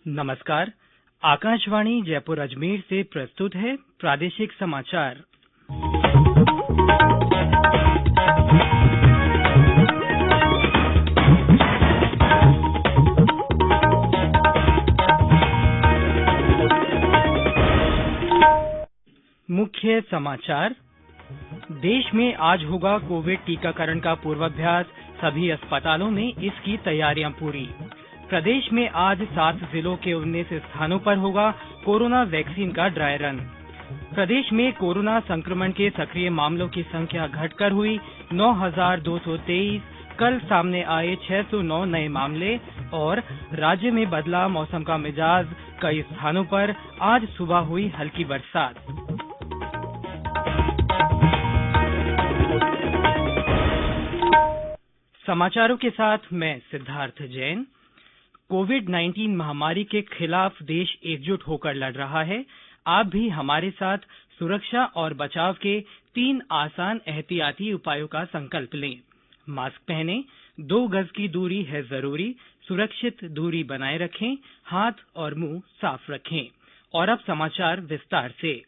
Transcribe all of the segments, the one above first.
नमस्कार। आकाशवाणी जयपुर अजमेर से प्रस्तुत है प्रादेशिक समाचार। मुख्य समाचार। देश में आज होगा कोविड टीकाकरण का पूर्वाभ्यास, सभी अस्पतालों में इसकी तैयारियां पूरी। प्रदेश में आज 7 जिलों के 19 स्थानों पर होगा कोरोना वैक्सीन का ड्राई रन। प्रदेश में कोरोना संक्रमण के सक्रिय मामलों की संख्या घटकर हुई 9,223। कल सामने आए 609 नए मामले और राज्य में बदला मौसम का मिजाज, कई स्थानों पर आज सुबह हुई हल्की बरसात। समाचारों के साथ मैं सिद्धार्थ जैन। कोविड-19 महामारी के खिलाफ देश एकजुट होकर लड़ रहा है। आप भी हमारे साथ सुरक्षा और बचाव के 3 आसान एहतियाती उपायों का संकल्प लें। मास्क पहनें, 2 गज की दूरी है जरूरी, सुरक्षित दूरी बनाए रखें, हाथ और मुंह साफ रखें। और अब समाचार विस्तार से।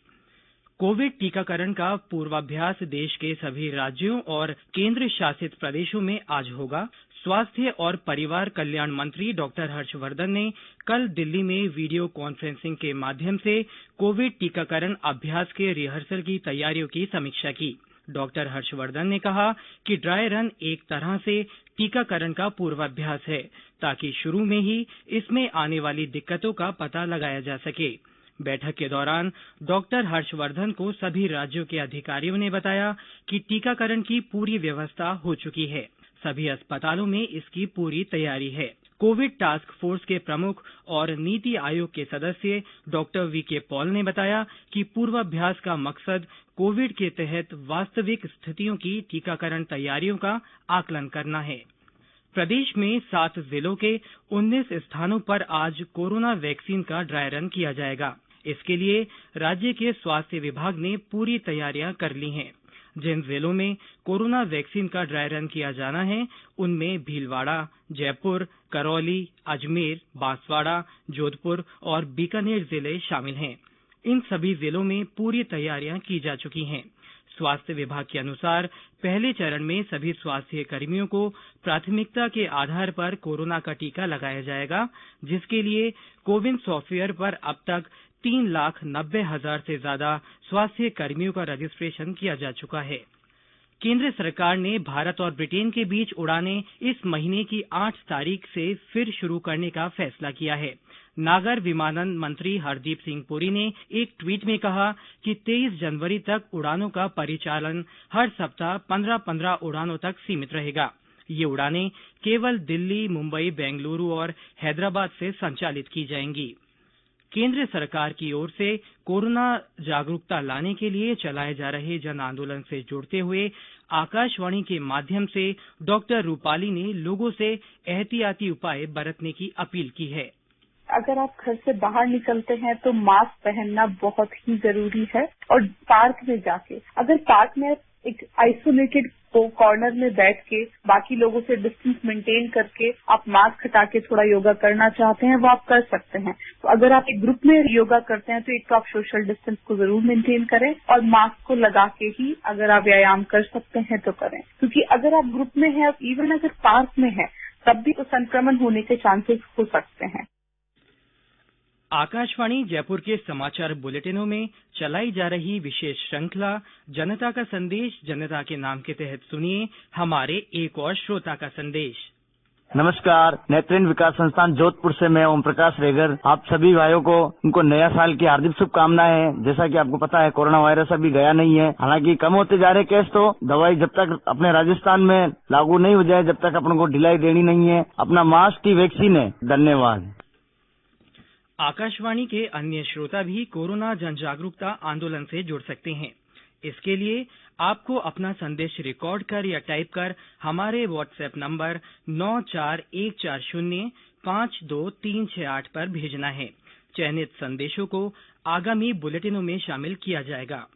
कोविड टीकाकरण का पूर्वाभ्यास देश के सभी राज्यों और केंद्र शासित प्रदेशों में आज होगा। स्वास्थ्य और परिवार कल्याण मंत्री डॉक्टर हर्षवर्धन ने कल दिल्ली में वीडियो कॉन्फ्रेंसिंग के माध्यम से कोविड टीकाकरण अभ्यास के रिहर्सल की तैयारियों की समीक्षा की। डॉक्टर हर्षवर्धन ने कहा कि ड्राई रन एक तरह से टीकाकरण का पूर्वाभ्यास है, ताकि शुरू में ही इसमें आने वाली दिक्कतों का पता लगाया जा सके। बैठक के दौरान डॉक्टर हर्षवर्धन को सभी राज्यों के अधिकारियों ने बताया कि टीकाकरण की पूरी व्यवस्था हो चुकी है। सभी अस्पतालों में इसकी पूरी तैयारी है। कोविड टास्क फोर्स के प्रमुख और नीति आयोग के सदस्य डॉक्टर वीके पॉल ने बताया कि पूर्वाभ्यास का मकसद कोविड के तहत वास्तविक स्थितियों की टीकाकरण तैयारियों का आकलन करना है। प्रदेश में 7 जिलों के 19 स्थानों पर आज कोरोना वैक्सीन का ड्राई रन किया जाएगा। इसके लिए राज्य के स्वास्थ्य विभाग ने पूरी तैयारियां कर ली हैं। जिन जिलों में कोरोना वैक्सीन का ड्राई रन किया जाना है, उनमें भीलवाड़ा, जयपुर, करौली, अजमेर, बांसवाड़ा, जोधपुर और बीकानेर जिले शामिल हैं। इन सभी जिलों में पूरी तैयारियां की जा चुकी हैं। स्वास्थ्य विभाग के अनुसार पहले चरण में सभी स्वास्थ्य कर्मियों को प्राथमिकता के आधार पर कोरोना का टीका लगाया जाएगा, जिसके लिए कोविन सॉफ्टवेयर पर अब तक 3,90,000 से ज्यादा स्वास्थ्य कर्मियों का रजिस्ट्रेशन किया जा चुका है। केंद्र सरकार ने भारत और ब्रिटेन के बीच उड़ानें इस महीने की 8 तारीख से फिर शुरू करने का फैसला किया है। नागर विमानन मंत्री हरदीप सिंह पुरी ने एक ट्वीट में कहा कि 23 जनवरी तक उड़ानों का परिचालन हर सप्ताह 15-15 उड़ानों तक सीमित रहेगा। ये उड़ानें केवल दिल्ली, मुंबई, बेंगलुरु और हैदराबाद से संचालित की जाएंगी। केंद्र सरकार की ओर से कोरोना जागरूकता लाने के लिए चलाए जा रहे जन आंदोलन से जुड़ते हुए आकाशवाणी के माध्यम से डॉक्टर रूपाली ने लोगों से एहतियाती उपाय बरतने की अपील की है। अगर आप घर से बाहर निकलते हैं तो मास्क पहनना बहुत ही जरूरी है। और पार्क में जाके, अगर पार्क में एक आइसोलेटेड कॉर्नर में बैठ के बाकी लोगों से डिस्टेंस मेंटेन करके आप मास्क हटा के थोड़ा योगा करना चाहते हैं, वो आप कर सकते हैं। तो अगर आप एक ग्रुप में योगा करते हैं तो एक तो आप सोशल डिस्टेंस को जरूर मेंटेन करें और मास्क को लगा के ही अगर आप व्यायाम कर सकते हैं तो करें, क्योंकि अगर आप ग्रुप में हैं, इवन अगर पार्क में है, तब भी संक्रमण होने के चांसेस हो सकते हैं। आकाशवाणी जयपुर के समाचार बुलेटिनों में चलाई जा रही विशेष श्रृंखला जनता का संदेश जनता के नाम के तहत सुनिए हमारे एक और श्रोता का संदेश। नमस्कार, नेत्रहीन विकास संस्थान जोधपुर से मैं ओम प्रकाश रेगर। आप सभी भाइयों को उनको नया साल की हार्दिक शुभकामनाएं। जैसा कि आपको पता है, कोरोना वायरस अभी गया नहीं है। हालांकि कम होते जा रहे केस, तो दवाई जब तक अपने राजस्थान में लागू नहीं हो जाए, जब तक अपन को ढिलाई देनी नहीं है। अपना मास्क की वैक्सीन है। धन्यवाद। आकाशवाणी के अन्य श्रोता भी कोरोना जन जागरूकता आंदोलन से जुड़ सकते हैं। इसके लिए आपको अपना संदेश रिकॉर्ड कर या टाइप कर हमारे व्हाट्सएप नंबर 9414052368 पर भेजना है। चयनित संदेशों को आगामी बुलेटिनों में शामिल किया जाएगा।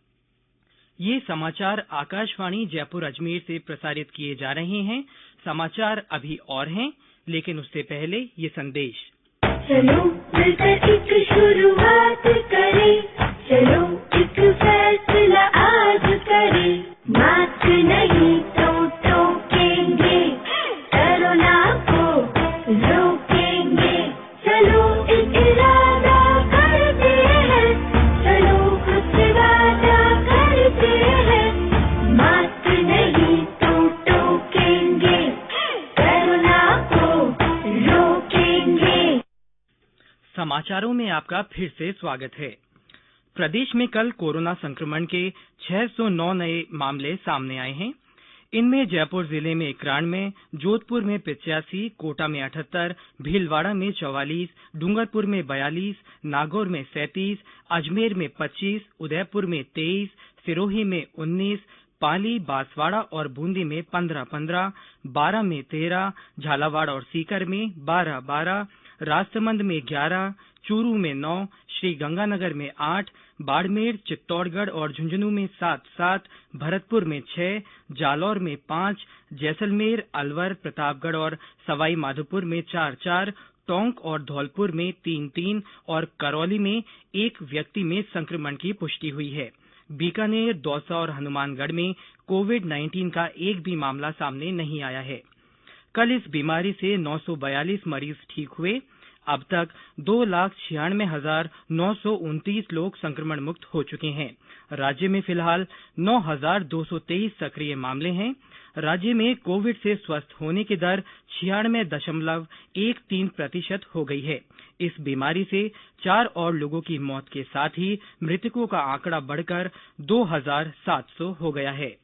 ये समाचार आकाशवाणी जयपुर अजमेर से प्रसारित किए जा रहे हैं। समाचार अभी और हैं, लेकिन उससे पहले ये संदेश। चलो मिलकर एक शुरुआत करें, चलो एक फैसला आज करें, मास्क नहीं तो टोकेंगे, कोरोना को रोकेंगे, चलो एक इरादा करते हैं, चलो खुद से वादा करते हैं, मास्क नहीं तो टोकेंगे, कोरोना को रोकेंगे। समाचारों में आपका फिर से स्वागत है। प्रदेश में कल कोरोना संक्रमण के 609 नए मामले सामने आए हैं। इनमें जयपुर जिले में 91, जोधपुर में 85, कोटा में 78, भीलवाड़ा में 44, डूंगरपुर में 42, नागौर में 37, अजमेर में 25, उदयपुर में 23, सिरोही में 19, पाली, बांसवाड़ा और बूंदी में 15-15, बारां में 13, झालावाड़ और सीकर में 12-12, राजसमंद में 11, चूरू में 9, श्रीगंगानगर में 8, बाड़मेर, चित्तौड़गढ़ और झुंझुनू में 7-7, भरतपुर में 6, जालौर में 5, जैसलमेर, अलवर, प्रतापगढ़ और सवाई माधोपुर में 4-4, टोंक और धौलपुर में 3-3 और करौली में 1 व्यक्ति में संक्रमण की पुष्टि हुई है। बीकानेर, दौसा और हनुमानगढ़ में कोविड-19 का एक भी मामला सामने नहीं आया है। कल इस बीमारी से 942 मरीज ठीक हुए। अब तक 2,96,929 लोग संक्रमण मुक्त हो चुके हैं। राज्य में फिलहाल 9,223 सक्रिय मामले हैं। राज्य में कोविड से स्वस्थ होने की दर 96.13% हो गई है। इस बीमारी से 4 और लोगों की मौत के साथ ही मृतकों का आंकड़ा बढ़कर 2,700 हो गया है।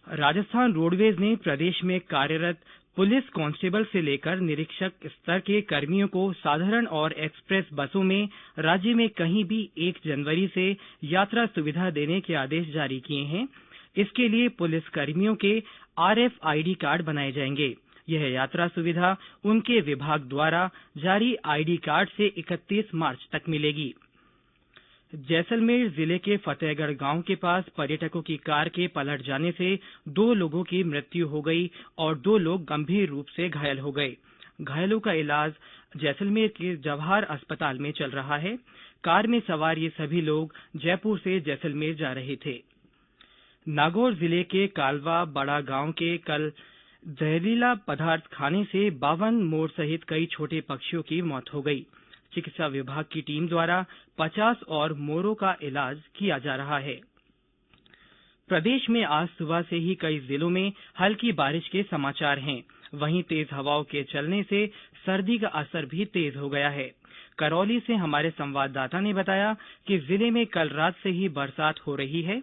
राजस्थान रोडवेज ने प्रदेश में कार्यरत पुलिस कांस्टेबल से लेकर निरीक्षक स्तर के कर्मियों को साधारण और एक्सप्रेस बसों में राज्य में कहीं भी 1 जनवरी से यात्रा सुविधा देने के आदेश जारी किए हैं। इसके लिए पुलिस कर्मियों के RFID कार्ड बनाए जाएंगे। यह यात्रा सुविधा उनके विभाग द्वारा जारी ID कार्ड से 31 मार्च तक मिलेगी। जैसलमेर जिले के फतेहगढ़ गांव के पास पर्यटकों की कार के पलट जाने से 2 लोगों की मृत्यु हो गई और 2 लोग गंभीर रूप से घायल हो गए। घायलों का इलाज जैसलमेर के जवाहर अस्पताल में चल रहा है। कार में सवार ये सभी लोग जयपुर से जैसलमेर जा रहे थे। नागौर जिले के कालवा बड़ा गांव के कल जहरीला पदार्थ खाने से 52 मोर सहित कई छोटे पक्षियों की मौत हो गई। चिकित्सा विभाग की टीम द्वारा 50 और मोरों का इलाज किया जा रहा है। प्रदेश में आज सुबह से ही कई जिलों में हल्की बारिश के समाचार हैं। वहीं तेज हवाओं के चलने से सर्दी का असर भी तेज हो गया है। करौली से हमारे संवाददाता ने बताया कि जिले में कल रात से ही बरसात हो रही है।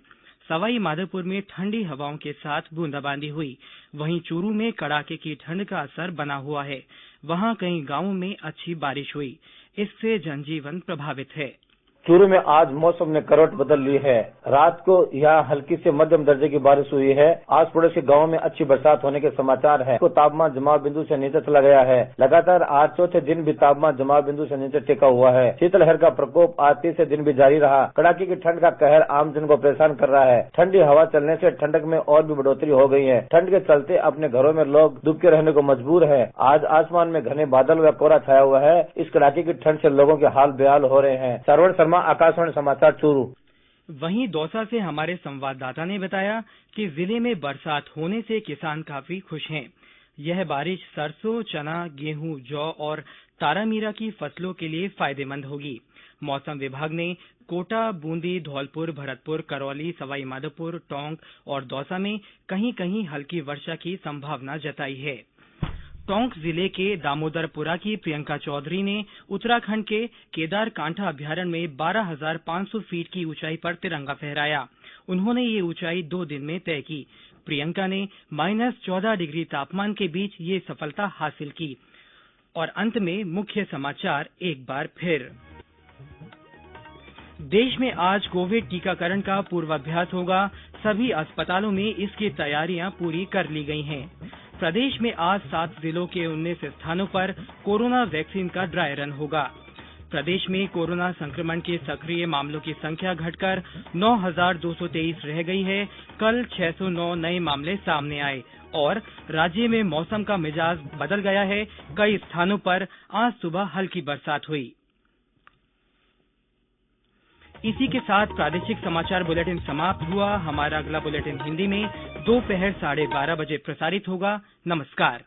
सवाई माधोपुर में ठंडी हवाओं के साथ बूंदाबांदी हुई। वहीं चूरू में कड़ाके की ठंड का असर बना हुआ है। वहां कई गांवों में अच्छी बारिश हुई। इससे जनजीवन प्रभावित है। चूरू में आज मौसम ने करवट बदल ली है। रात को यहाँ हल्की से मध्यम दर्जे की बारिश हुई है। आस पड़ोसी गाँव में अच्छी बरसात होने के समाचार है। तो तापमान जमाव बिंदु से नीचे चला गया है। लगातार आज चौथे दिन भी तापमान जमाव बिंदु से नीचे टिका हुआ है। शीतलहर का प्रकोप आज तीसरे दिन भी जारी रहा। कड़ाके की ठंड का कहर आम जन को परेशान कर रहा है। ठंडी हवा चलने से ठंडक में और भी बढ़ोतरी हो गई है। ठंड के चलते अपने घरों में लोग दुबके रहने को मजबूर है। आज आसमान में घने बादल व कोहरा छाया हुआ है। इस कड़ाके की ठंड से लोगों के हाल बेहाल हो रहे हैं। सरवण शर्मा, आकाशवाणी समाचार, चूरू। वहीं दौसा से हमारे संवाददाता ने बताया कि जिले में बरसात होने से किसान काफी खुश हैं। यह बारिश सरसों, चना, गेहूं, जौ और तारामीरा की फसलों के लिए फायदेमंद होगी। मौसम विभाग ने कोटा, बूंदी, धौलपुर, भरतपुर, करौली, सवाई माधोपुर, टोंक और दौसा में कहीं-कहीं हल्की वर्षा की संभावना जताई है। टोंक जिले के दामोदरपुरा की प्रियंका चौधरी ने उत्तराखंड के केदारकांठा अभ्यारण्य में 12,500 फीट की ऊंचाई पर तिरंगा फहराया। उन्होंने ये ऊंचाई 2 दिन में तय की। प्रियंका ने -14 डिग्री तापमान के बीच ये सफलता हासिल की। और अंत में मुख्य समाचार एक बार फिर। देश में आज कोविड टीकाकरण का पूर्वाभ्यास होगा। सभी अस्पतालों में इसकी तैयारियां पूरी कर ली गई हैं। प्रदेश में आज 7 जिलों के 19 स्थानों पर कोरोना वैक्सीन का ड्राई रन होगा। प्रदेश में कोरोना संक्रमण के सक्रिय मामलों की संख्या घटकर 9,223 रह गई है। कल 609 नए मामले सामने आए और राज्य में मौसम का मिजाज बदल गया है। कई स्थानों पर आज सुबह हल्की बरसात हुई। इसी के साथ प्रादेशिक समाचार बुलेटिन समाप्त हुआ। हमारा अगला बुलेटिन हिंदी में दोपहर 12:30 बजे प्रसारित होगा। नमस्कार।